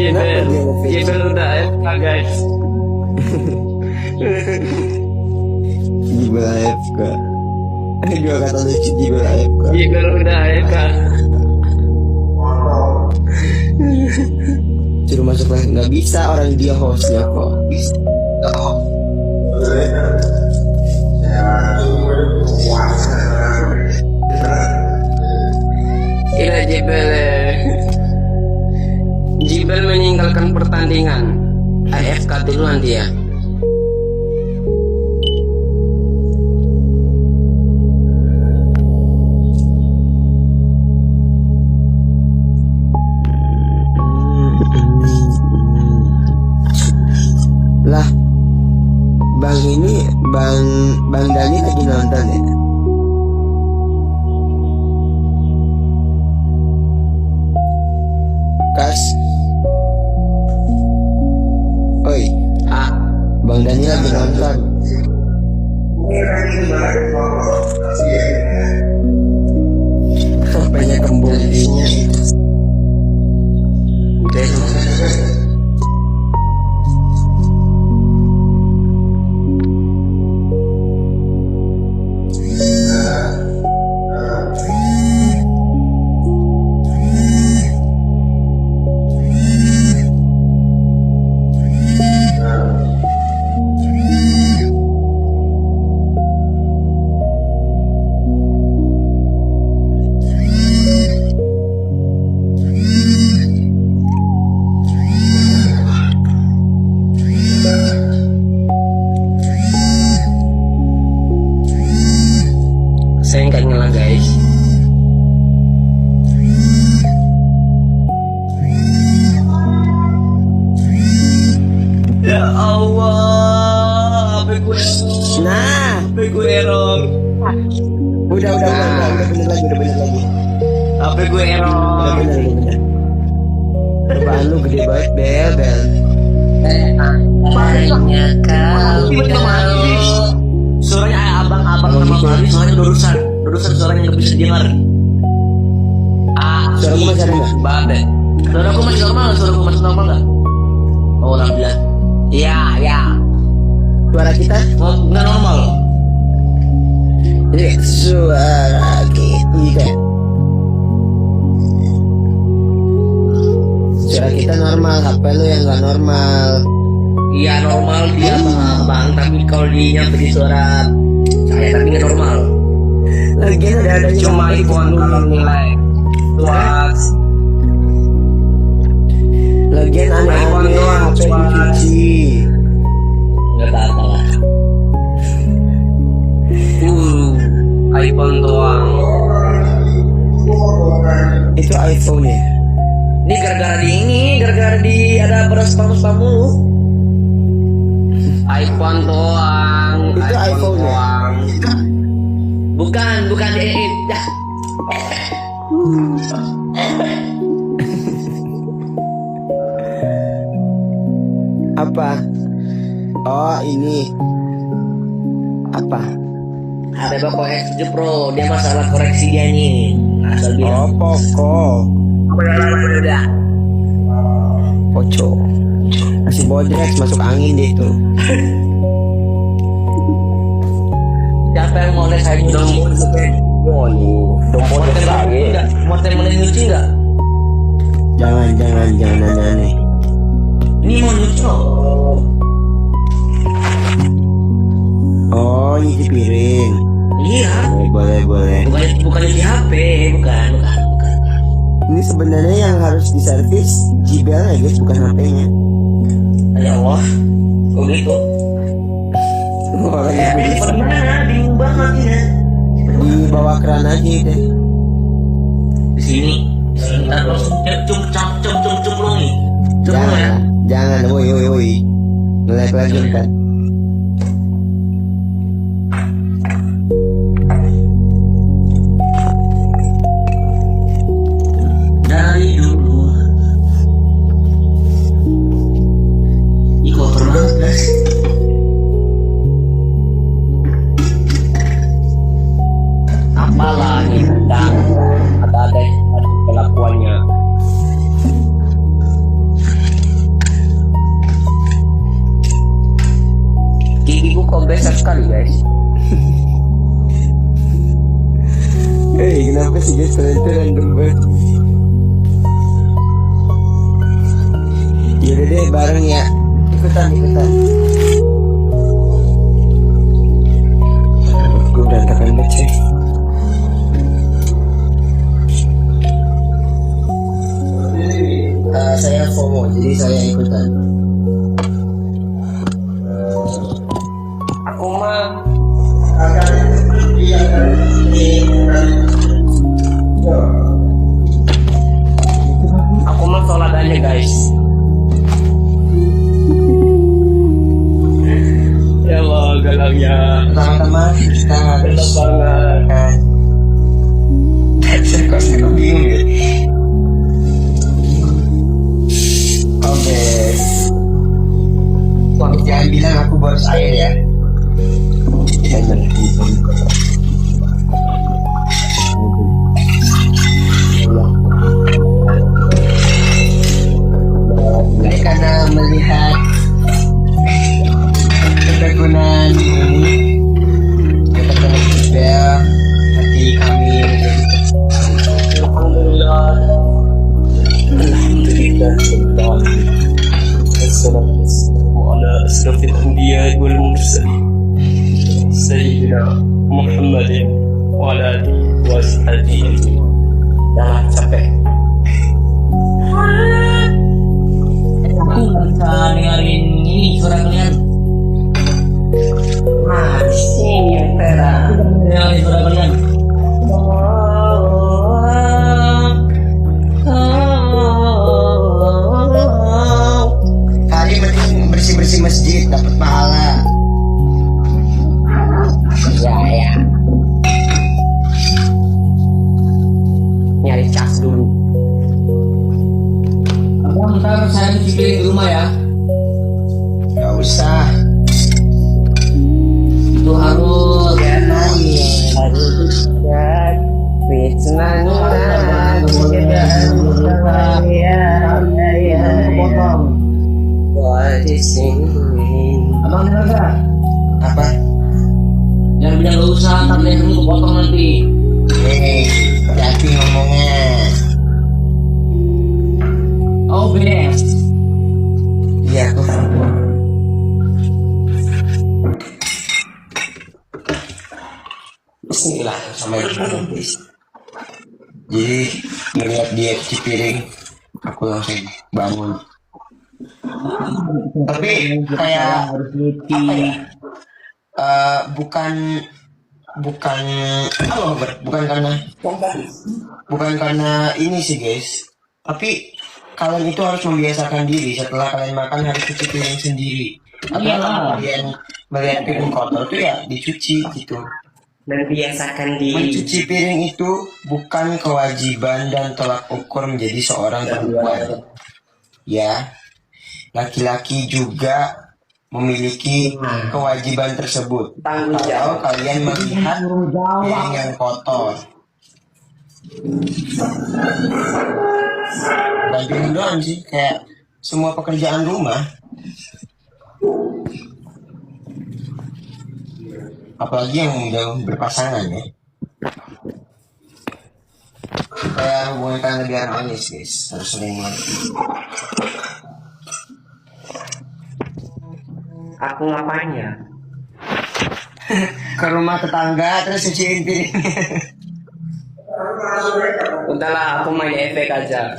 Jibel, dia nge-fake? Jibel udah AFK guys. Jibel AFK. Dua kata lucu, Jibel AFK. Jibel udah AFK. Suruh masuk live nggak bisa, orang dia hostnya kok. Bisa. Gila Jibel. Jibel meninggalkan pertandingan. AFK duluan dia. Lah, Bang ini Bang Dani lagi nonton ya? Kas. Oi, Bang Dani lagi nonton. Banyak kembalinya. Saya nggak ngelah guys. Ya Allah, HP gue error. Nah, HP gue error. udah bener lagi. HP gue Udah error. bener. Apaan lu gede banget, Bel. Banyak suaranya abang-abang sama Mari, suaranya dorusan suaranya nggak bisa dengar. Suara gua masih ada nggak? Banget. Suara aku masih normal nggak? Oh, alhamdulillah. Ya. Suara kita? Oh, nggak normal. Jadi suara kita. Suara kita normal, HP lu yang nggak normal. Iya normal dia bang, tapi kalau dia nyampe di suara saya tapi nggak normal. Lagian udah ada Cuma iPhone kalau nilai luas. Lagian iPhone aneh-aneh doang, HP Mas. dicuci. Nggak apa lah. iPhone doang. Itu iPhone ya? Ini gara-gara di ada beras spam mulu. iPhone doang. Itu iPhone ya? doang. Bukan ya. Apa? Oh ini apa? Ada Poco X7 Pro, dia masalah koreksi dia nih. Asal dia. Oh Poco. Udah. Poco. Masih bodrex masuk angin deh itu. Siapa yang mau les saya dong? Motel lagi. Motel mau nyuci nggak? Jangan aneh-aneh. Ini mau nyuci loh. Oh nyuci piring. Iya. Boleh. Bukan nyuci HP, bukan. Ini sebenarnya yang harus diservis Jibel ya guys, bukan HP-nya. Ya Allah, kok gitu? Orangnya Pernah bingung banget ya. di bawah keran aja deh. Di sini. Ntar langsung cemplung nih. Cemplung ya. Jangan, woi. Nge-lag lagi kan. Dari dulu. Ih kotor banget guys. Apalagi tentang ada kelakuannya. sekali guys. Kenapa sih guys itu random banget? Yaudah deh bareng ya. Ikutan. Gue berantakan banget sih. Saya FOMO, jadi saya ikutan. Aku mah sholat aja guys. Ya Allah, galangnya. Teman-teman, kita harus banget. Saya bingung ya. Oke. Jangan bilang aku baru saya ya. Jangan. Ini karena melihat ketegunan ini, ketegunan Jibel, hati kami menjadi Alhamdulillah. Assalamualaikum ala asrafil anbiya wal mursalin Sayyidina Muhammadin wa ala alihi wa sahbihi. Jangan capek. Aku nggak bisa dengerin ini suara kalian. Sini yang terang. Dengerin suara kalian. kali mending bersih-bersih masjid dapat pahala. Ya. Nyari cas dulu. Ntar saya cuci piring di rumah ya. Gak usah. Itu harus Abang dengar. Apa? Jangan bilang gak usah, ntar dia dulu potong nanti. Hati ngomongnya. Oh beres. Iya aku. Bismillah sama ibu guys. Jadi melihat dia cuci piring, aku langsung bangun. Tapi kayak apa ya? Bukan bukan karena ini sih guys. Tapi kalian itu harus membiasakan diri setelah kalian makan harus cuci piring sendiri. Atau kalau kalian melihat piring kotor tuh ya dicuci gitu. Membiasakan diri. Mencuci piring itu bukan kewajiban dan tolak ukur menjadi seorang perempuan. Ya, laki-laki juga memiliki kewajiban tersebut. Kalau kalian melihat piring yang kotor, bantuin doang sih, kayak semua pekerjaan rumah. Apalagi yang udah berpasangan ya. Supaya hubungan kalian lebih harmonis guys, harus sering ngerti. Aku ngapain ya? Ke rumah tetangga terus cuciin piringnya. Udahlah, aku main efek aja.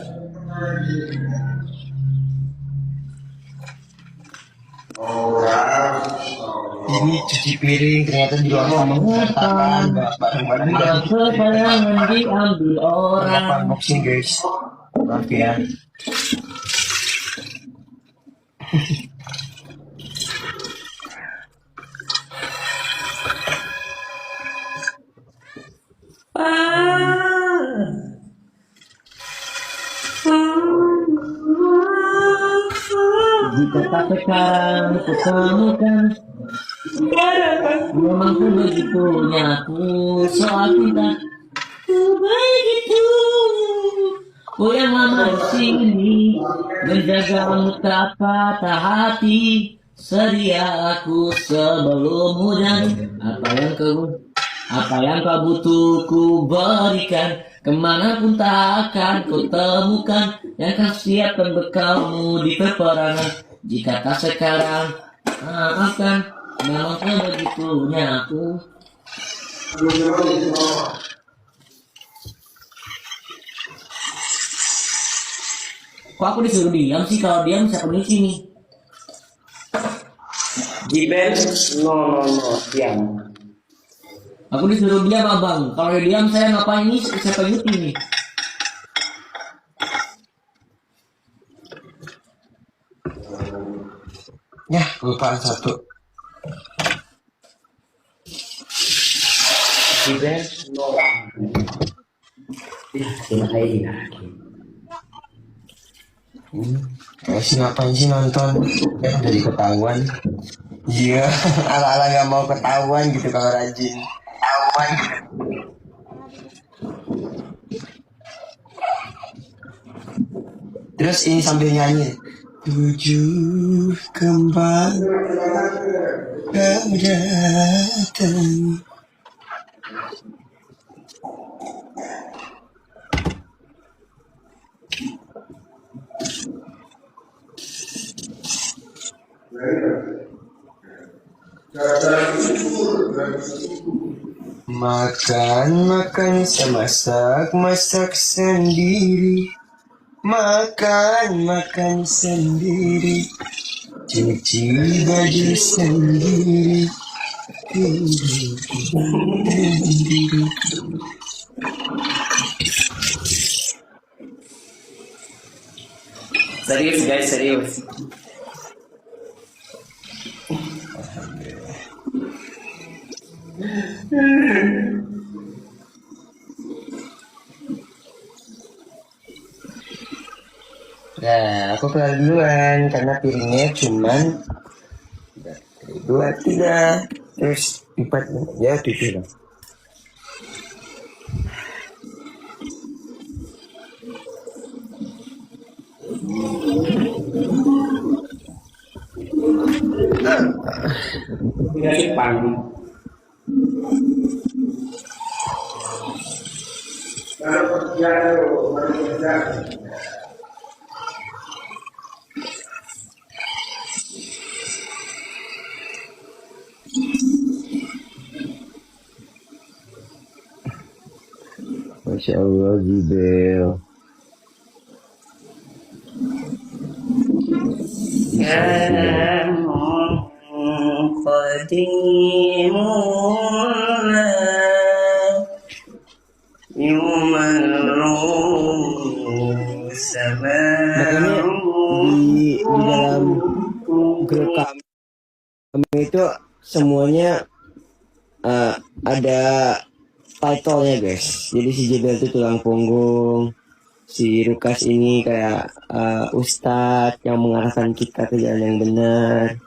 Ini cuci piring ternyata di luar sama barang-barang Kesayangan diambil orang. unboxing guys. Maaf ya. Jika tak sekarang kutemukan, memang sebegitunya aku soal cinta. Begitu, ku yang lama di sini menjaga tak patah hati. Sedia aku sebelum hujan. Apa yang kau butuh ku berikan. Kemanapun tak akan kau temukan yang kau siapkan bekalmu di peperangan. Jika tak sekarang akan memang sebegitunya aku. Kok aku disuruh diam sih? Kalau diam siapa di sini? Jiben, no, diam. Aku disuruh diam abang. Kalau dia diam saya ngapain nih? Siapa yang ini? Ya, lupa satu. Jiben, no. Ya, selesai. Kayak sih ngapain sih nonton? Ya udah ketahuan. Iya, ala-ala nggak mau ketahuan gitu kalau rajin. Ketahuan. Terus ini sambil nyanyi. 7 kembang kau datang. Makan masak sendiri. Makan sendiri. Cuci baju sendiri. Serius guys, serius. Nah, aku keluar duluan karena piringnya cuman 2, 3, terus 4, ya 7 lah. Tidak Jepang. Masya Allah, Gibel. Makanya di dalam grup kami itu semuanya ada title-nya guys. Jadi si Jebel itu tulang punggung, si Lukas ini kayak ustadz yang mengarahkan kita ke jalan yang benar.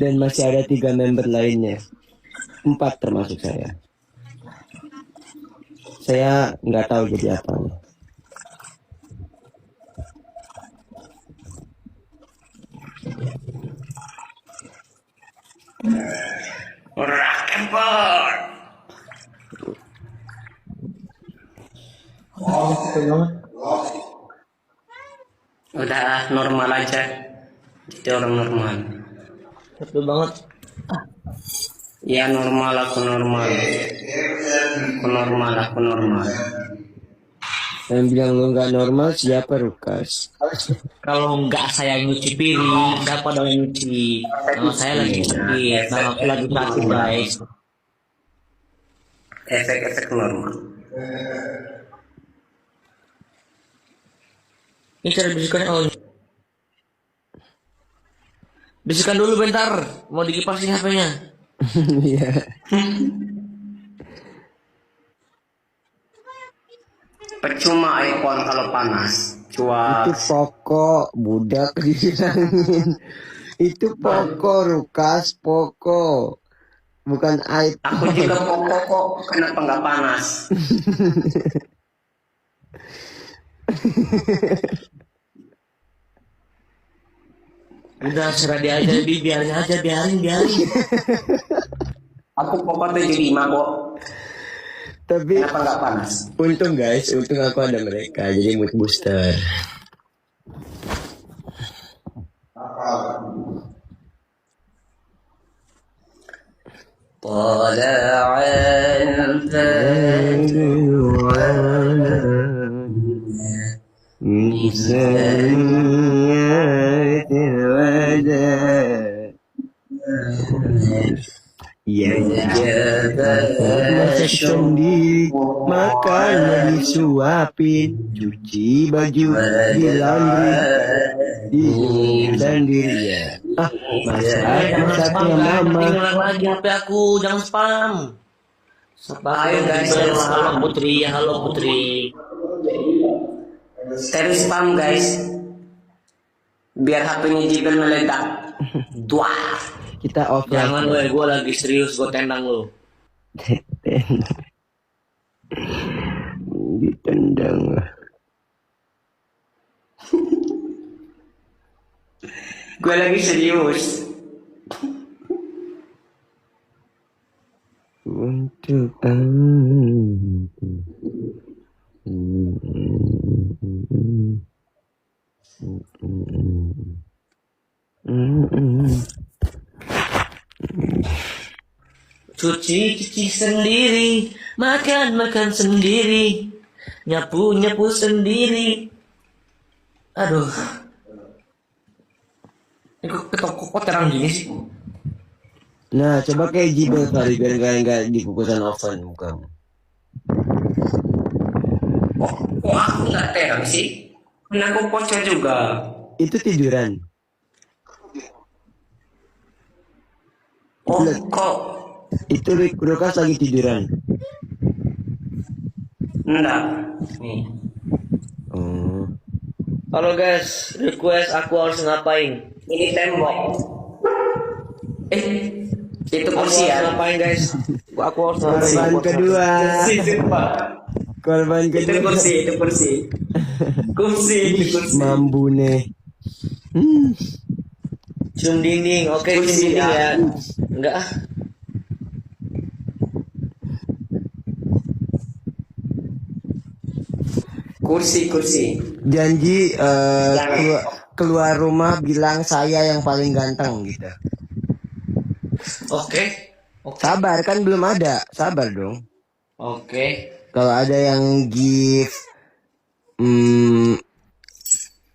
Dan masih ada 3 member lainnya, 4 termasuk saya. Saya nggak tahu jadi apa. Udah normal aja. Jadi orang normal. Betul banget. Ya normal, aku normal. Aku normal. Yang bilang lu nggak normal siapa, Lukas? Kalau nggak saya nyuci piring, siapa dong yang nyuci? Nama saya lagi sakit, nama aku lagi sakit guys. Efek-efek normal. Ini cara bisikannya, oh. Bisikan dulu bentar, mau dikipasin HP-nya. Iya. Percuma iPhone kalau panas. Cuak. Itu pokok, budak dibilangin. Itu pokok, Lukas, pokok. Bukan iPhone. Aku juga pokok kok, kenapa nggak panas? Udah serah dia aja, biarin aja, biarin. Aku pokok 75 kok. Tapi Kenapa nggak panas? untung guys, untung aku ada mereka, jadi mood booster. طلع الفجر من ثنيات الوداع yang masak sendiri, makan disuapin, cuci baju di laundry, sendiri ya. Masaknya mama. Ulang lagi HP aku, jangan spam. Ayo guys, Halo Putri. terus spam guys. Biar HP-nya Jibel meledak. Dua. Kita off Jangan gue lagi serius, gue tendang lo. Ditendang. Gue lagi serius. Untuk Cuci sendiri, makan sendiri, nyapu sendiri. Aduh, ini kok terang gini sih? Nah, coba kayak Jibel kali biar enggak dikukusan oven mukamu. Kok aku nggak terang sih? Kan aku pocong juga. Itu tiduran. Oh, kok Itu Rukas lagi tiduran. enggak? Nih. Oh. Halo guys, request aku harus ngapain? Ini tembok. Itu Aku kursi harus ya. ngapain guys? Aku harus ngapain? Korban kedua. Korban Itu kedua. kursi. Kursi. Mambune. Cium dinding, oke cium Kursi dinding ya. ya. Enggak ah. Kursi. Janji keluar rumah bilang saya yang paling ganteng gitu. Oke. Sabar kan belum ada. Sabar dong. Oke. Kalau ada yang give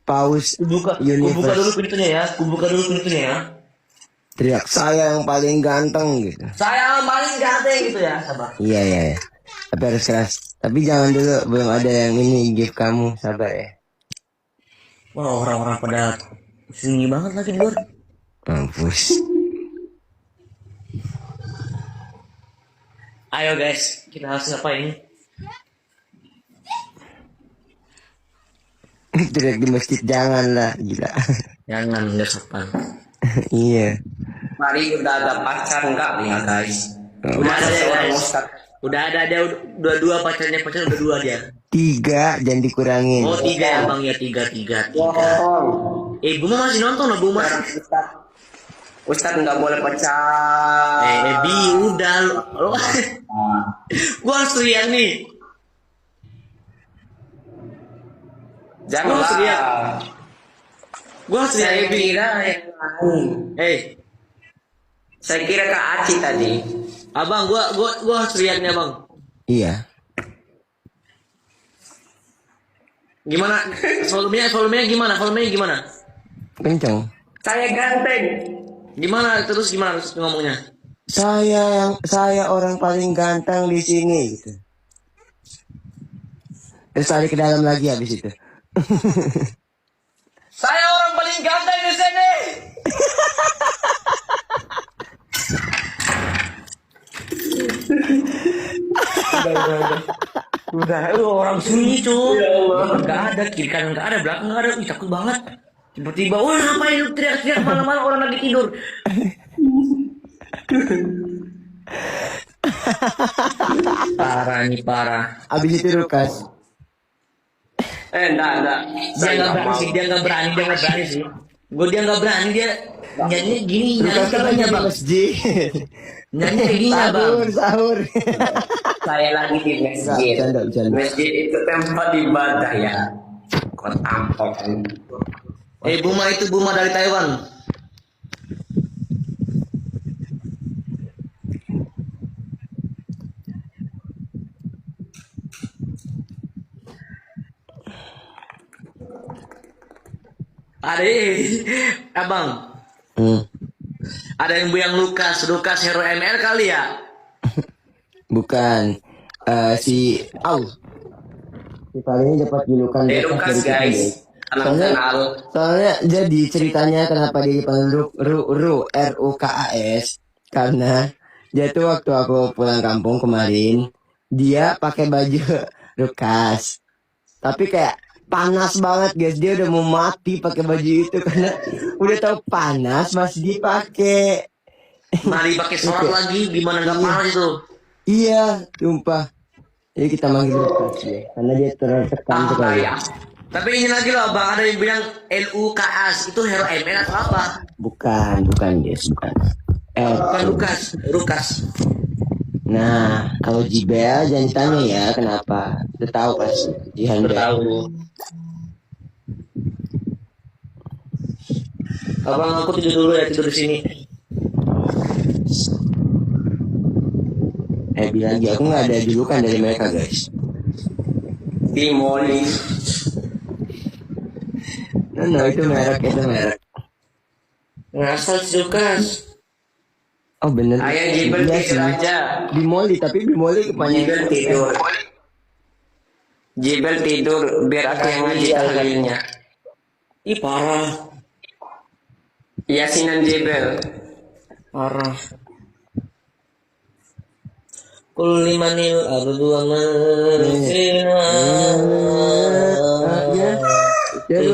pause Kubuka dulu universe pintunya ya. teriak saya yang paling ganteng gitu. Saya paling ganteng gitu ya, sabar. Iya. Tapi harus keras. Tapi jangan dulu, belum ada yang ini give kamu, sabar ya. Wah, orang-orang pada sunyi banget lagi di luar. Mampus. Ayo guys, kita harus ngapain? Teriak di masjid janganlah, gila. Jangan nggak sopan. Iya. Mari udah ada pacar enggak ya guys? Udah ada ya seorang guys. ustaz. Udah udah pacar udah dua dia. 3 jangan dikurangin. Oh 3 ya bang ya 3. Bohong. Buma masih nonton loh Buma. Ustaz nggak boleh pecah. Bi udah lo. Gua harus teriak nih. Janganlah. Gua harus teriak Saya Bi. kira yang lain. Saya kira Kak Aci tadi. Abang, gua harus teriaknya bang. Iya. Gimana? Volumenya gimana? Kenceng. Saya ganteng. Gimana terus ngomongnya? Saya orang paling ganteng di sini gitu. Terus tarik ke dalam lagi habis itu. Saya orang paling ganteng di sini. Udah, orang sunyi cuy. Nggak ada kiri kanan nggak ada belakang nggak ada. Ih, takut banget. Tiba-tiba, wah ngapain lu teriak-teriak malam-malam orang lagi tidur. Parah. Habis itu Lukas. Enggak. Dia nggak berani sih. Gue dia nggak berani dia nyanyi gini, nyanyi Lukas kan kayak lagi gini di bang. masjid. Nyanyi kayak gini ya bang. Sahur, sahur. Saya lagi di Enggak, masjid. bercanda, bercanda. Masjid itu tempat ibadah ya. Kok tampol kan? Buma itu Buma dari Taiwan. Ada abang. Hmm, Ada yang Lukas hero ML kali ya. bukan. Si si Paling ini dapat julukan Lukas Lukas dari kita, guys. Salam Soalnya, kenal. soalnya jadi ceritanya kenapa dia dipanggil RUKAS karena dia tuh waktu aku pulang kampung kemarin dia pakai baju Lukas. Tapi kayak panas banget guys, dia udah mau mati pakai baju itu karena udah tahu panas masih dipakai. Mari pakai sholat lagi, gimana nggak panas itu? Iya, sumpah. Jadi kita manggil Lukas ya, karena dia tertekan Ah, sekali. ya. Tapi ini lagi loh bang, ada yang bilang LUKS itu hero ML atau apa? Bukan guys, bukan. Bukan Lukas. Nah, kalau Jibel jangan ditanya ya kenapa. Udah tahu pasti. Jihanda. Tahu. Abang aku tidur dulu ya, tidur di sini. Bilang lagi aku nggak ada julukan dari mereka guys. Timoli. No, itu merek. Ngasal si Lukas. Oh bener. Ayah Jibel Iya tidur sih. aja. Bimoli, tapi Bimoli Jibel kepanjangan. tidur. Jibel tidur biar aku yang ngaji tahlilnya. Ih parah. Yasinan Jibel. Parah. Kul limanil ardu wa man fiha. Jadi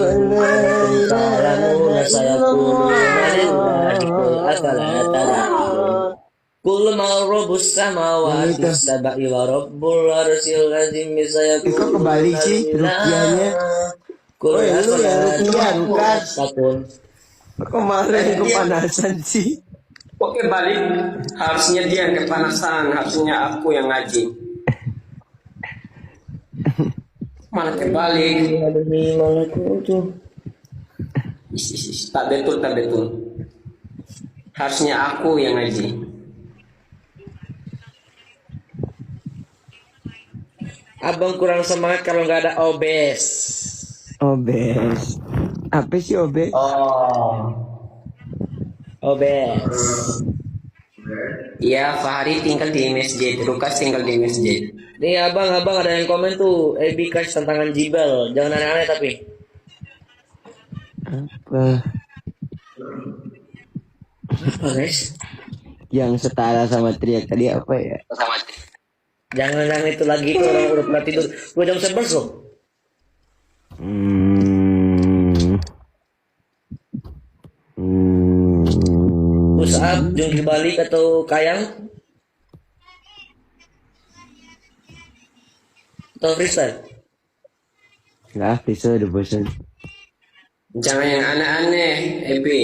Ta'lamuna sayakuluna lillahi qul afala ta'lamun. Kul ma rabbus samawati sab'i wa rabbul arsyil azim Kok kebalik sih rupiahnya? Kul Oh, ya lu ya, afala rupiah, Lukas. takun. Kemarin kepanasan sih. Oke balik. Harusnya dia yang kepanasan. Harusnya aku yang ngaji. Malah kebalik. Tak betul. Harusnya aku yang ngaji. Abang kurang semangat kalau nggak ada obes. Obes. Apa sih obes? Oh. Obes. Iya, Fahri tinggal di masjid. Lukas tinggal di masjid. Nih abang ada yang komen tuh, kasih tantangan Jibel, jangan aneh-aneh tapi. Apa? Apa guys? Yang setara sama teriak tadi apa ya? Jangan yang itu lagi itu orang udah pernah tidur 2 jam 11 loh. Push up, jungkir balik atau kayang? Atau freestyle? Lah, bisa udah bosan. Jangan yang aneh-aneh, Epi.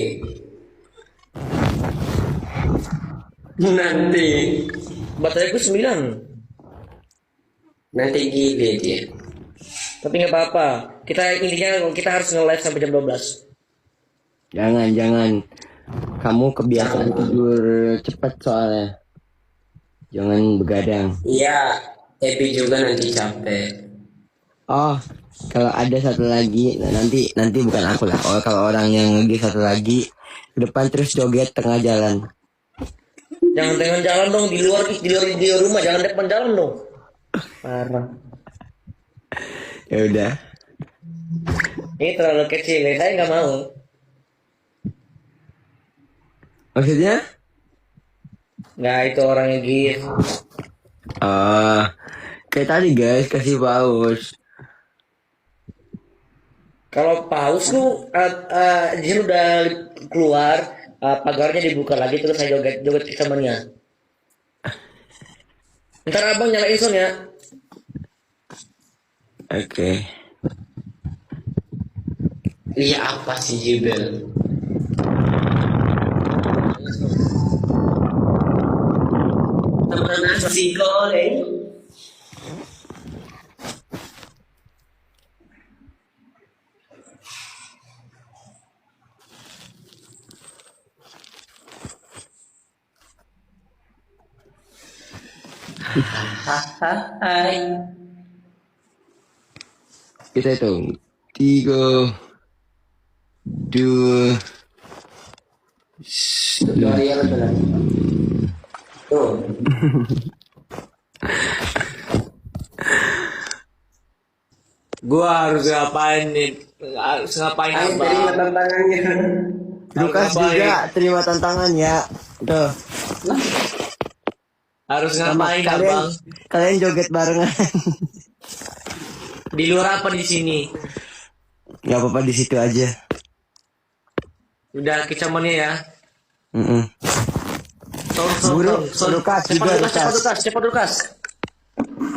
Nanti Bateraiku 9. nanti gile dia. Tapi nggak apa-apa. Intinya kita harus nge-live sampai jam 12. Jangan. Kamu kebiasaan tidur cepat soalnya. Jangan begadang. Iya, Epi juga nanti capek. Oh, kalau ada satu lagi, nah nanti bukan aku lah. Oh, kalau orang yang lagi satu lagi ke depan terus joget tengah jalan. Jangan tengah jalan dong, di luar rumah, jangan depan jalan dong. Parah. Ya udah. Ini terlalu kecil, ya. Saya nggak mau. Maksudnya? Nggak, itu orangnya gift. Kayak tadi guys, kasih paus. Kalau paus tuh, Jin udah keluar, pagarnya dibuka lagi terus saya joget temannya. Ntar abang nyalain sound ya. Oke. Iya apa sih Jibel? Nasi goreng. Hai. Kita hitung 3, 2, Dari yang betul. Tuh. Gua harus ngapain nih? Harus ngapain Ayo abang? terima tantangannya. Lukas juga terima tantangan ya. Tuh. Harus Sama ngapain kalian, abang? kalian joget barengan. Di luar apa di sini? Gak apa-apa di situ aja. Udah kecamannya ya. Guru, Lukas juga Lukas. Cepat Lukas.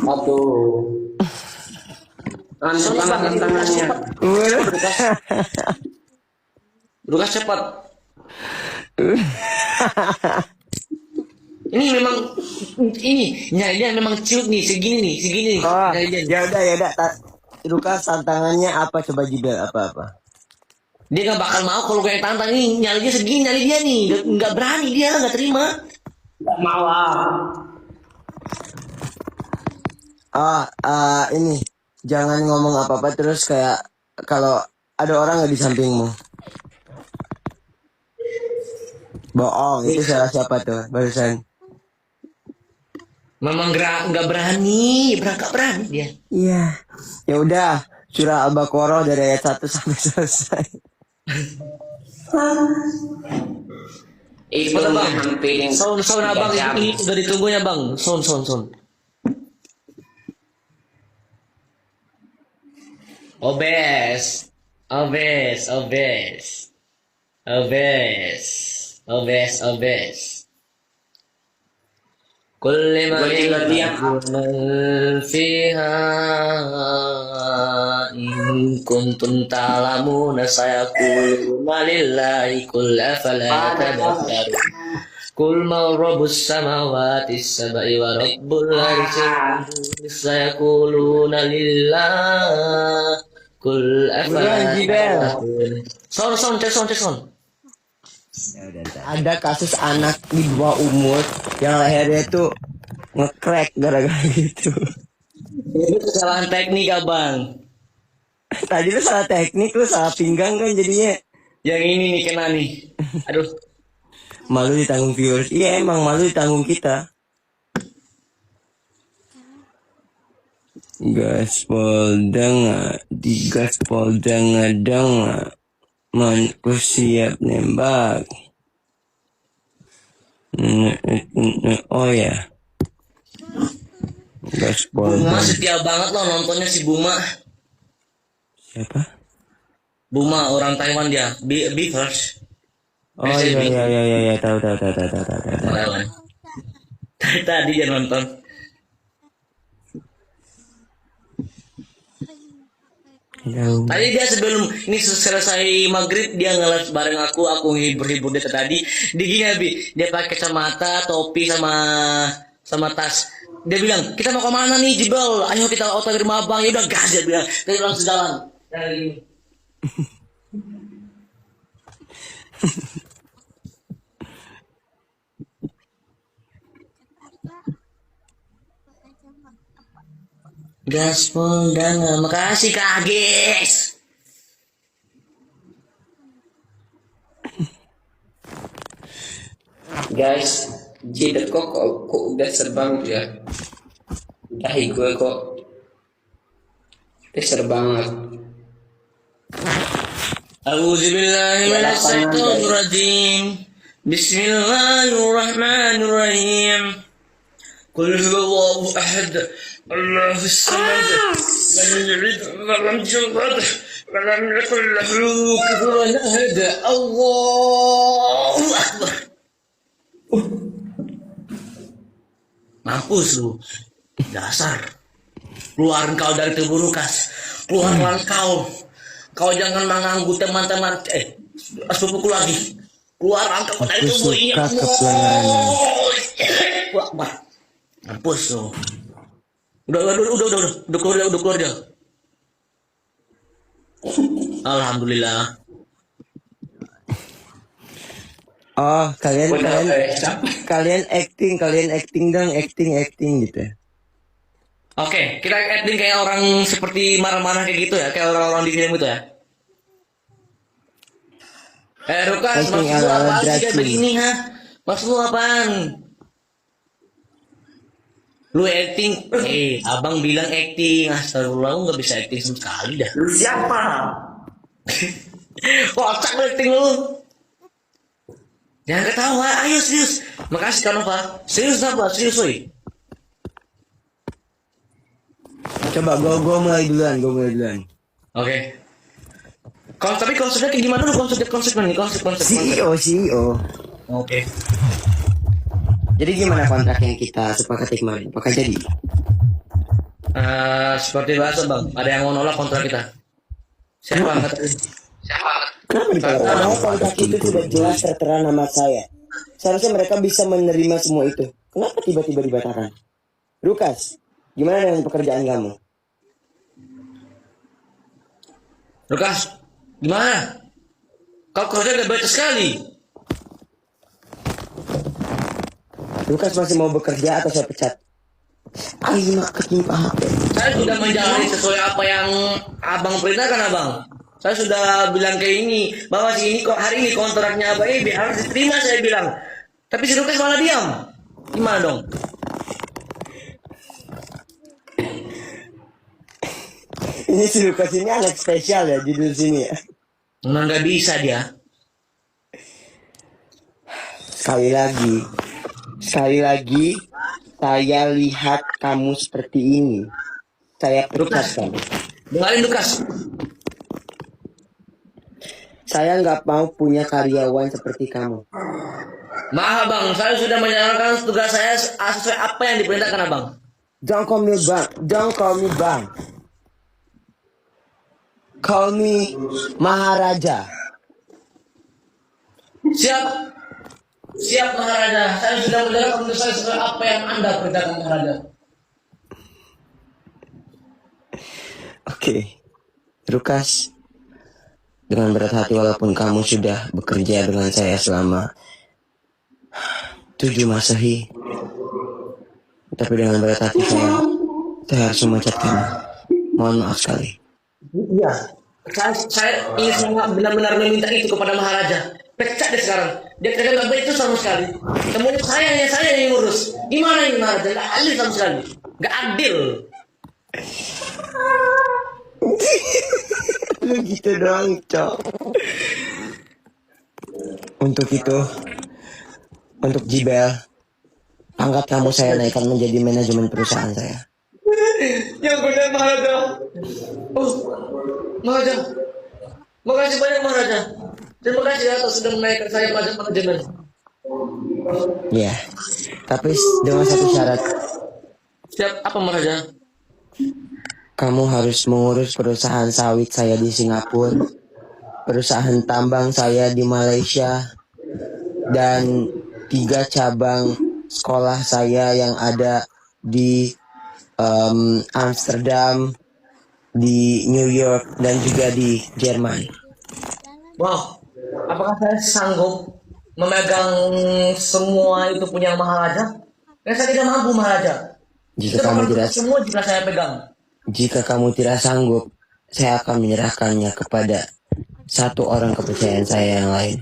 Aduh. Tantangannya. Lukas cepat. Ini memang nyari memang ciut nih segini nih. Oh, Nyari dia. ya udah. Lukas tantangannya apa coba Jibel apa? Dia gak bakal mau kalau gue yang tantang nih. Nyari dia segini nyari dia nih. Gak berani dia gak terima. Gak mau Ini jangan ngomong apa-apa terus kayak kalau ada orang nggak di sampingmu. Bohong, itu salah siapa tuh barusan? Memang gak berani. Gak berani dia. Iya. Ya udah, surah Al-Baqarah dari ayat 1 sampai selesai. Itu Cepat abang. menghampiri. Sound abang ini udah ditunggunya bang. Sound. Obes. كل ما فيها إن كنتم تعلمون سيقولون لله قل أفلا تذكرون قل من رب السماوات السبع ورب العرش سيقولون لله قل أفلا تذكرون Sound. Ada kasus anak di bawah umur yang lehernya tuh nge-crack gara-gara gitu. Itu kesalahan teknik abang. Tadi lu salah teknik, lu salah pinggang kan jadinya. Yang ini nih kena nih. Aduh. Malu ditanggung viewers. Iya emang malu ditanggung kita. Gaspol dengar, digaspol dengar. Manku siap nembak. Oh ya. Gaspol. Buma setia banget loh nontonnya si Buma. Siapa? Buma orang Taiwan dia. Beavers. Oh iya tahu. Taiwan. Tadi dia nonton. Tahu. Tadi dia sebelum ini selesai maghrib dia nge-live bareng aku hibur dia tadi. Dia gini Abi, dia pakai kacamata, topi sama tas. Dia bilang, "Kita mau kemana nih, Jibel? Ayo kita auto ke rumah Abang." Ya udah gas dia bilang. Kita langsung jalan. Dari Gaspol dan makasih Kak Agis. Guys, jidat kok udah serbang ya. Dahi gue kok udah serbanget. A'udzubillahiminasyaitonirrajim. Bismillahirrahmanirrahim. Qul huwallahu ahad. Allahus samad. Lam yalid wa lam yulad wa lam yakul lahu kufuwan ahad. Allahu akbar. Mampus lu. Dasar. Keluar kau dari tubuh Lukas. Keluarlah kau. Kau jangan mengganggu teman-teman sepupuku lagi. Keluar angkat pada Aku itu ini. suka kepelayanan. Wah, mampus tuh. Udah keluar dia. Alhamdulillah. Oh, kalian Siapa? kalian acting dong, acting gitu. Oke, kita acting kayak orang seperti marah-marah kayak gitu ya, kayak orang-orang di film itu ya. Rukas, Acting maksud lu ala-ala apaan sih kayak Dracula. begini, ha? Maksud lu apaan? Lu acting, abang bilang acting, astagfirullah, lu gak bisa acting sama sekali dah. Lu siapa? Kocak lu acting lu. Jangan ketawa, ayo serius. Makasih Kanova. Serius apa? Serius woy. Coba gue mulai duluan. Oke. Tapi konsepnya kayak gimana lu konsepnya nih? Konsep. CEO. Oke. Jadi gimana kontrak yang kita sepakati kemarin? Apakah jadi? Seperti biasa bang, ada yang mau nolak kontrak kita. Siapa angkat tadi? Kenapa ditolak? Karena kontrak itu sudah jelas tertera nama saya. Seharusnya mereka bisa menerima semua itu. Kenapa tiba-tiba dibatalkan? Lukas, gimana dengan pekerjaan kamu? Lukas, gimana? Kau kerja udah baik sekali. Lukas masih mau bekerja atau saya pecat? Ayo nak ketimpa HP. Saya sudah menjalani sesuai apa yang abang perintahkan abang. Saya sudah bilang kayak ini, bahwa si ini kok hari ini kontraknya abang ini harus diterima saya bilang. Tapi si Lukas malah diam. Gimana dong? Ini si Lukas ini anak spesial ya judul sini ya. Memang nggak bisa dia. Sekali lagi saya lihat kamu seperti ini. Saya pecat kamu. Dengarin Lukas. Saya nggak mau punya karyawan seperti kamu. Maaf bang, saya sudah menjalankan tugas saya sesuai apa yang diperintahkan abang. Don't call me bang. Don't call me bang. Call me Maharaja. Siap Maharaja. Saya sudah menjalankan tugas saya sesuai apa yang anda perintahkan Maharaja. Oke. Lukas. Dengan berat hati walaupun kamu sudah bekerja dengan saya selama 7 Masehi. Tapi dengan berat hati saya harus memecat kamu. Mohon maaf sekali. Iya. Saya ingin semua benar-benar meminta itu kepada Maharaja. Pecat dia sekarang. Dia kerja nggak baik itu sama sekali. Semuanya saya yang ngurus. Gimana ini Maharaja? Nggak adil sama sekali. Nggak adil. Lu gitu doang, Cok. Untuk itu, untuk Jibel, angkat kamu saya naikkan menjadi manajemen perusahaan saya. Yang benar Maharaja. Oh, Maharaja. Makasih banyak Maharaja. Terima kasih atas sudah menaikkan saya pada manajemen. Ya, tapi dengan satu syarat. Siap apa Maharaja? Kamu harus mengurus perusahaan sawit saya di Singapura, perusahaan tambang saya di Malaysia, dan 3 cabang sekolah saya yang ada di Amsterdam, di New York, dan juga di Jerman. Wow, apakah saya sanggup memegang semua itu punya Maharaja? Saya tidak mampu Maharaja. Jika kamu tidak semua jika saya pegang. Jika kamu tidak sanggup, saya akan menyerahkannya kepada satu orang kepercayaan saya yang lain.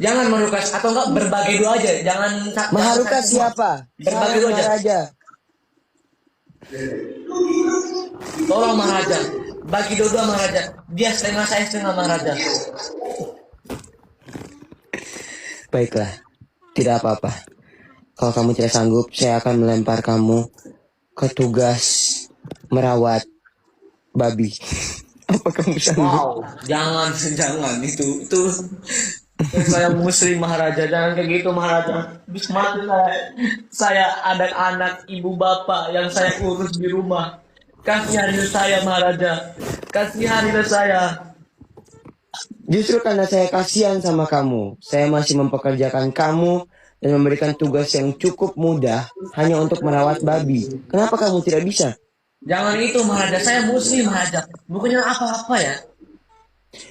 Jangan Maharukas atau enggak berbagi dua aja. Jangan Maharukas siapa? Berbagi dua aja. Maharaja. Tolong Maharaja, bagi dua Maharaja. Dia setengah, saya setengah Maharaja. Baiklah, tidak apa-apa. Kalau kamu tidak sanggup, saya akan melempar kamu ke tugas merawat babi. Apa kamu sanggup? Wow, jangan itu saya muslim Maharaja, jangan kayak gitu Maharaja. Bismillah saya anak-anak ibu bapak yang saya urus di rumah. Kasihanilah saya Maharaja, kasihanilah saya. Justru karena saya kasihan sama kamu, saya masih mempekerjakan kamu dan memberikan tugas yang cukup mudah hanya untuk merawat babi. Kenapa kamu tidak bisa? Jangan itu Maharaja, saya muslim Maharaja. Bukannya apa-apa ya.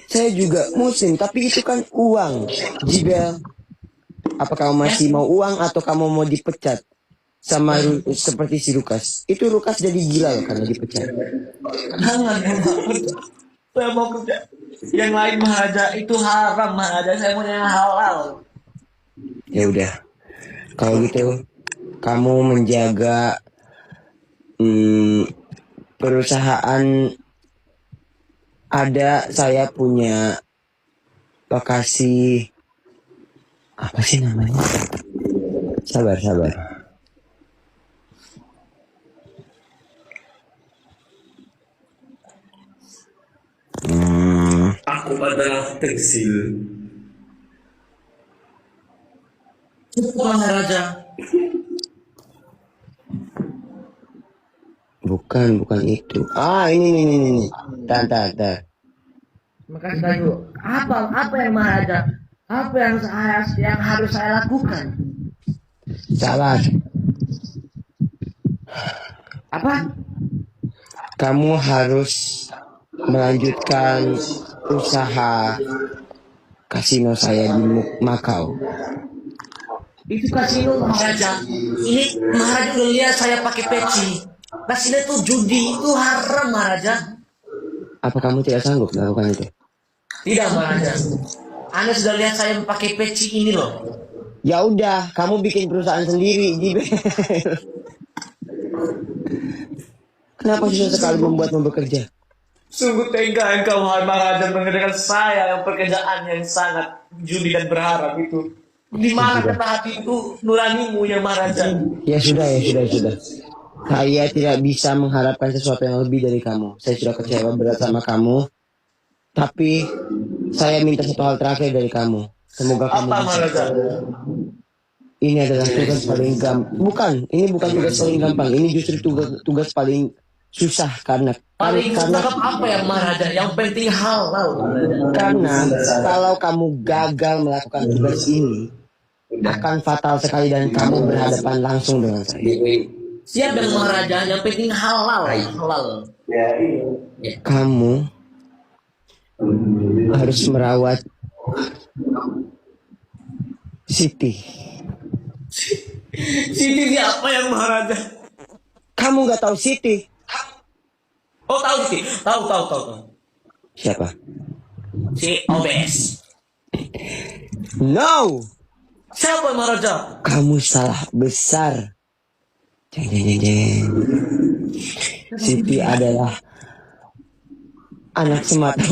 Saya juga muslim, tapi itu kan uang. Jibel, apa kamu masih mau uang atau kamu mau dipecat? Sama seperti si Lukas. Itu Lukas jadi gila loh karena dipecat. Jangan Maharaja. Saya mau kerja. Yang lain Maharaja itu haram Maharaja. Saya mau yang halal. Ya udah, kalau gitu kamu menjaga perusahaan. Ada, saya punya lokasi, apa sih namanya? Sabar. Aku adalah Teksil. Cukup Maharaja. Bukan itu. Ini. Tar. Makasih Dayu. Apa yang Maharaja? Apa yang harus saya lakukan? Salah. Apa? Kamu harus melanjutkan usaha kasino saya di Makau. Itu kasino Maharaja. Ini Maharaja udah lihat saya pakai peci. Kasino itu judi, itu haram Maharaja. Apa kamu tidak sanggup melakukan itu? Tidak Maharaja. Anda sudah lihat saya pakai peci ini loh. Ya udah, kamu bikin perusahaan sendiri, Jibel. Kenapa susah sekali membuatmu bekerja? Sungguh tega engkau Maharaja mengerjakan saya yang pekerjaan yang sangat judi dan berharap itu. Di mana kata hati itu nuranimu yang Maharaja? Ya sudah. Saya tidak bisa mengharapkan sesuatu yang lebih dari kamu. Saya sudah kecewa berat sama kamu. Tapi saya minta satu hal terakhir dari kamu. Semoga kamu Apa bisa. Maharaja? Ini adalah tugas paling gampang. Ini bukan tugas paling gampang. Ini justru tugas paling susah karena Paling tangkap apa yang Maharaja? Yang penting halal. karena kalau kamu gagal melakukan tugas ini akan fatal sekali dan kamu berhadapan langsung dengan saya. Siap dan Maharaja, yang penting halal. Halal. Kamu harus merawat Siti. Siti siapa yang Maharaja? Kamu nggak tahu Siti? Oh tahu sih, tahu. Siapa? Si OBS. No, Siapa Maharaja? kamu salah besar. Jeng. Siti adalah anak semata.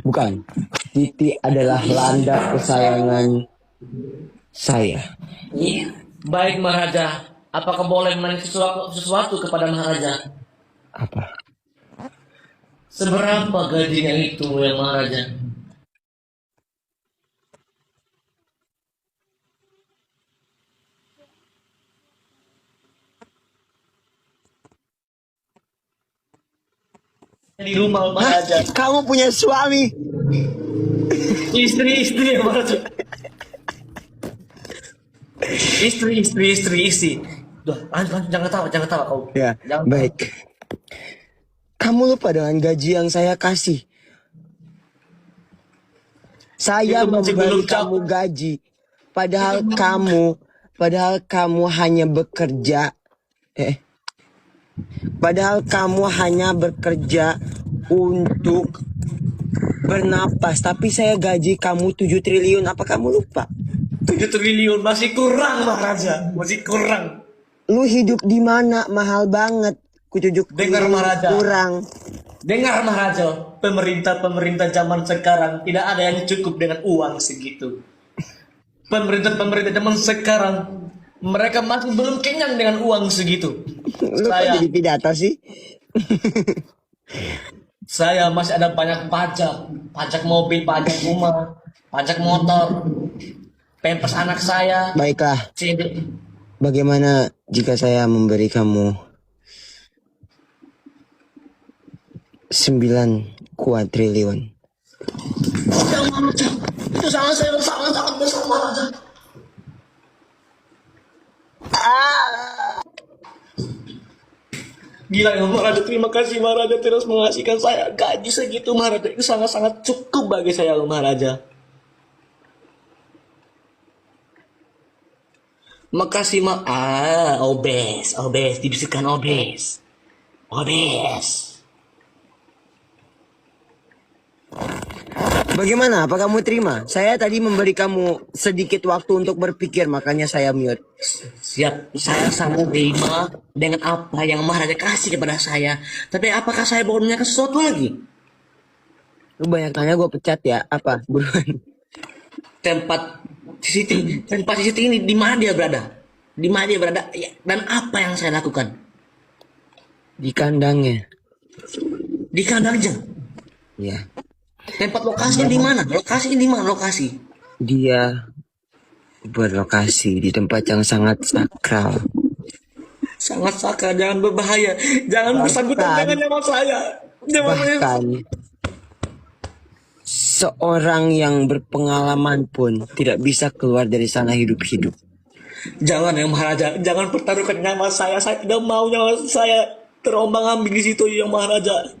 Bukan. Siti adalah landak kesayangan saya. Baik Maharaja, apakah boleh menanya sesuatu kepada Maharaja? Apa? Seberapa gajinya itu yang Maharaja? Di rumah Maharaja. Kamu punya suami? Istri Maharaja. Istri. Duh, lanjut, jangan ketawa kau. Ya, Jangan baik. Kamu lupa dengan gaji yang saya kasih. Saya Itu masih memberi belum kamu gaji. Padahal kamu hanya bekerja. Padahal kamu hanya bekerja untuk bernapas. Tapi saya gaji kamu 7 triliun. Apa kamu lupa? 7 triliun masih kurang Maharaja, masih kurang. Lu hidup di mana? Mahal banget. Ku 7 Dengar, triliun Maharaja. kurang. Dengar Maharaja, pemerintah zaman sekarang tidak ada yang cukup dengan uang segitu. Pemerintah zaman sekarang mereka masih belum kenyang dengan uang segitu. Lu kok jadi pidato sih? Saya masih ada banyak pajak mobil, pajak rumah, pajak motor, pampers anak saya. Baiklah. CD. Bagaimana jika saya memberi kamu 9 kuadriliun. Itu sangat saya sangat besar Maharaja. Gila ya Maharaja, terima kasih Maharaja terus mengasihkan saya gaji segitu Maharaja. Itu sangat-sangat cukup bagi saya Maharaja. Makasih obes, dibisikkan obes. Bagaimana? Apa kamu terima? Saya tadi memberi kamu sedikit waktu untuk berpikir, makanya saya mute. Siap, saya sangat terima dengan apa yang Maharaja kasih kepada saya. Tapi apakah saya mau menanyakan sesuatu lagi? Lu banyak tanya, gue pecat ya. Apa? Buruan. Tempat CCTV ini di mana dia berada? Di mana dia berada? Ya, dan apa yang saya lakukan? Di kandangnya. Di kandangnya. Ya. Tempat lokasinya di mana? Lokasinya di mana? Lokasi. Dia berlokasi di tempat yang sangat sakral. Sangat sakral, jangan berbahaya. Jangan bersangkutan dengan nyawa saya. Bahkan seorang yang berpengalaman pun tidak bisa keluar dari sana hidup-hidup. Jangan ya Maharaja, jangan pertaruhkan nyawa saya. Saya tidak mau nyawa saya terombang-ambing di situ ya Maharaja.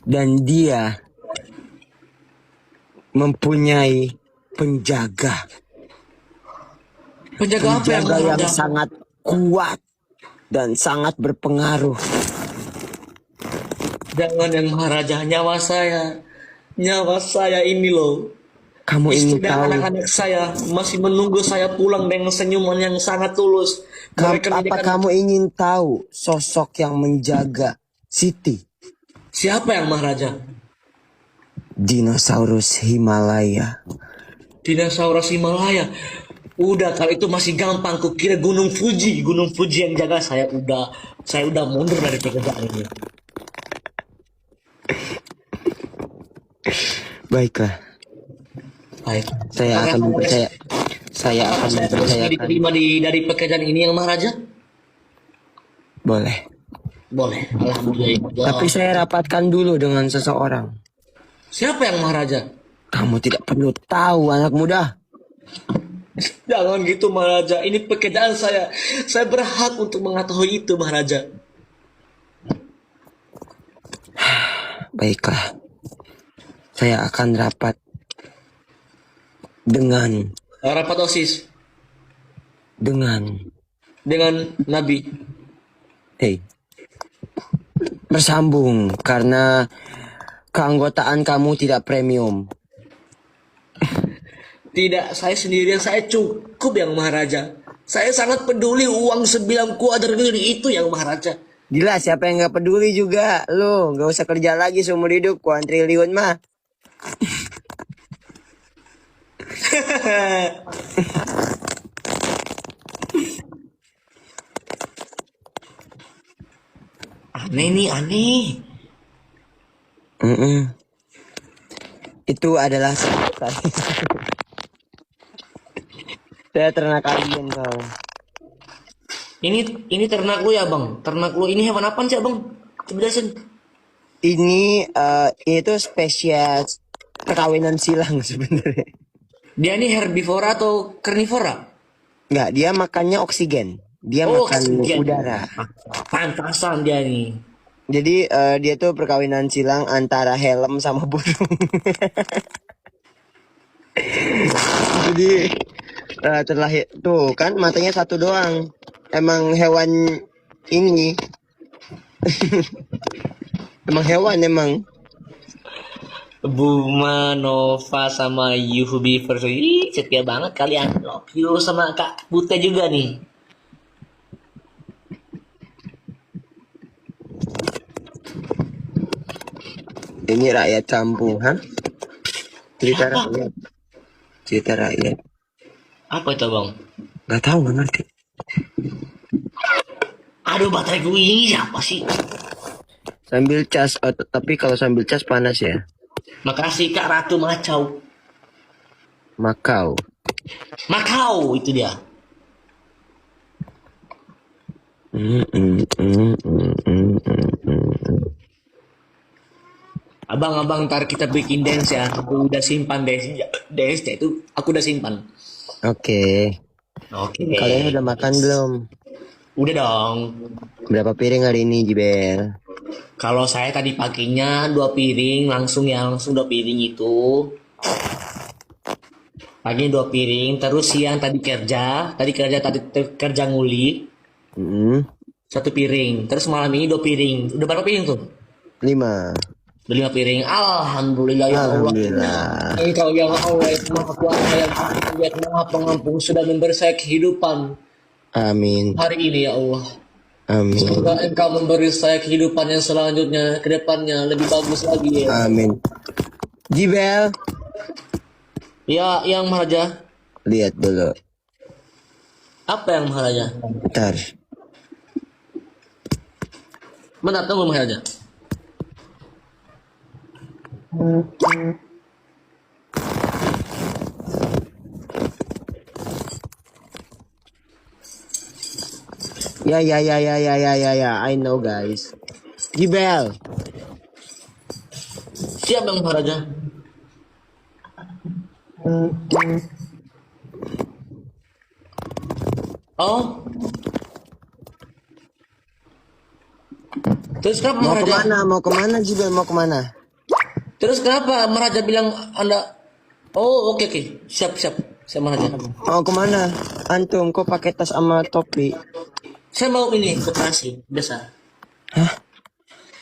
Dan dia mempunyai penjaga. Penjaga apa yang Penjaga yang Maharaja? sangat kuat dan sangat berpengaruh. Jangan yang Maharaja, nyawa saya ini loh. Kamu Istri ingin dan tahu anak-anak saya masih menunggu saya pulang dengan senyuman yang sangat tulus. Mereka apa menjadikan- kamu ingin tahu sosok yang menjaga Siti? Siapa yang Maharaja? Dinosaurus Himalaya. Dinosaurus Himalaya. Udah kalau itu masih gampang, kukira Gunung Fuji yang jaga saya udah mundur dari pekerjaan ini. Baiklah, Baik. saya akan mempercaya. Saya akan Saya mempercayakan. diterima dari pekerjaan ini yang Maharaja? Boleh. Boleh. Alhamdulillah. Tapi saya rapatkan dulu dengan seseorang. Siapa yang Maharaja? Kamu tidak perlu tahu, anak muda. Jangan gitu Maharaja. Ini pekerjaan saya. Saya berhak untuk mengetahui itu Maharaja. Baiklah. Saya akan rapat dengan Rapat OSIS dengan Nabi. bersambung karena keanggotaan kamu tidak premium. Tidak, saya sendirian, saya cukup yang Maharaja. Saya sangat peduli uang 9 kuadriliun itu yang Maharaja. Gila, siapa yang nggak peduli juga? Lu nggak usah kerja lagi seumur hidup, kuadriliun mah. Aneh nih, aneh. Itu adalah saya ternak alien soalnya. Ini ternak lu ya bang? Ternak lu ini hewan apa sih abang? Coba jelasin. Ini tuh spesies perkawinan silang sebenarnya. Dia ini herbivora atau karnivora? Nggak, dia makannya oksigen. Dia makan oksigen. udara. Pantasan dia nih. Jadi dia tuh perkawinan silang antara helm sama burung. Jadi terlahir tuh kan matanya satu doang. Emang hewan ini. Emang hewan emang. Buma, Nova sama Yubi versi. Ih, setia banget kalian. Love you sama Kak Bute juga nih. Ini rakyat kampung, ha? Cerita Apa? rakyat. Cerita rakyat. Apa itu bang? Gak tahu, gak ngerti. Aduh baterai gue ini siapa sih? Sambil cas, tapi kalau sambil cas panas ya. Makasih Kak Ratu Macau. Makau. Macau itu dia. Abang, ntar kita bikin dance ya. Aku udah simpan dance itu. Aku udah simpan. Oke. Oke. Kalian udah makan belum? Udah dong. Berapa piring hari ini, Jibel? Kalau saya tadi paginya 2 piring langsung 2 piring itu. Pagi 2 piring, terus siang tadi kerja nguli Mm, 1 piring, terus malam ini 2 piring. Udah berapa piring tuh? 5. Udah 5 piring. Alhamdulillah ya Allah. Alhamdulillah. Engkau yang Allah yang Maha Kuasa yang Maha Pengampun sudah memberi saya kehidupan Amin. hari ini ya Allah. Amin. Semoga Engkau memberi saya kehidupan yang selanjutnya, ke depannya lebih bagus lagi ya. Amin. Jibel, Ya, yang Maharaja. lihat dulu. Apa yang Maharaja? Ntar. Bentar, tunggu Maharaja. Ya. I know, guys. Jibel. Siap yang Maharaja. Oh. Terus kenapa Mau Maharaja? kemana? Mau kemana, Jibel? Mau kemana? Terus kenapa Maharaja bilang Anda? Oh, oke. Siap. Saya Maharaja. Mau kemana? Antum, kok pakai tas sama topi? Saya mau ini koperasi biasa. Hah?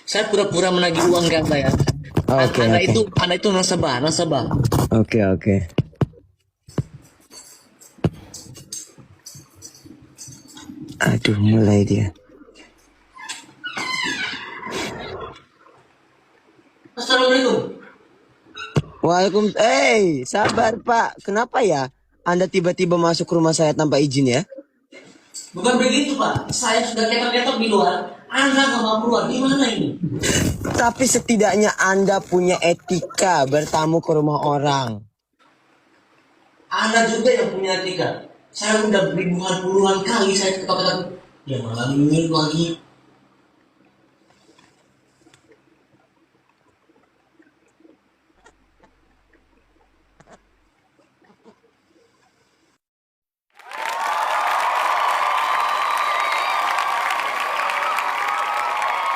Saya pura-pura menagih uang ke Anda ya. Oke. Anda itu nasabah. Oke. Aduh, mulai dia. Assalamualaikum. Sabar Pak. Kenapa ya? Anda tiba-tiba masuk rumah saya tanpa izin ya? Bukan begitu Pak. Saya sudah ketok-ketok di luar. Anda nggak mau keluar. Gimana ini? Tapi setidaknya Anda punya etika bertamu ke rumah orang. Anda juga yang punya etika. Saya udah ribuan puluhan kali saya ketok-ketok. Ya malam ini lagi.